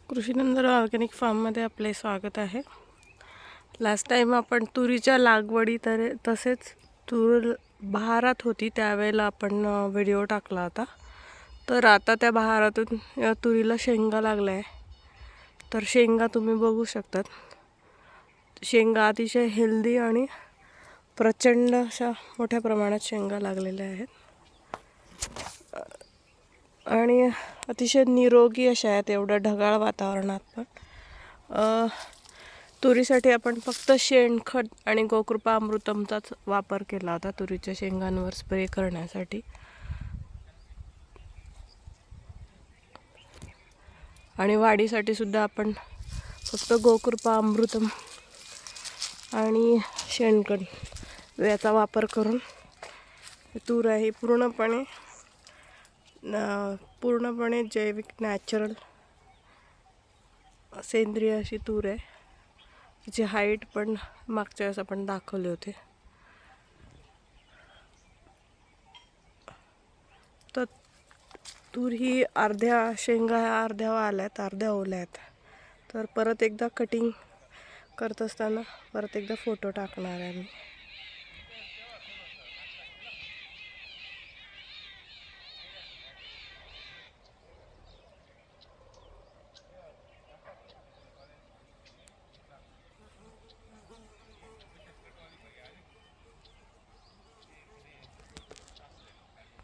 कृषीनंदन organic फार्ममध्ये आपले स्वागत आहे. लास्ट टाइम आपण तुरीच्या लागवडी तसेच तूर बहारात होती त्यावेळेला आपण व्हिडिओ टाकला होता. तर आता त्या बहारातून या तुरीला शेंगा लागल्या आहे. तर शेंगा तुम्ही बघू शकतात. शेंगा अतिशय हेल्दी आणि प्रचंड अशा मोठ्या प्रमाणात शेंगा लागलेल्या आहेत आणि अतिशय निरोगी अशा आहेत एवढ्या ढगाळ वातावरणात. पण तुरीसाठी आपण फक्त शेणखत आणि गोकृपा अमृतमचाच वापर केला होता तुरीच्या शेंगांवर स्प्रे करण्यासाठी. आणि वाढीसाठी सुद्धा आपण फक्त गोकृपा अमृतम आणि शेणखत याचा वापर करून तूर आहे पूर्णपणे जैविक नॅचरल सेंद्रिय अशी तूर आहे. तिची हाईट पण मागच्या वेळेस आपण दाखवले होते. तर तूर ही अर्ध्या शेंगा अर्ध्या आल्यात अर्ध्या ओल्या आहेत. तर परत एकदा कटिंग करत असताना परत एकदा फोटो टाकणार आहे मी.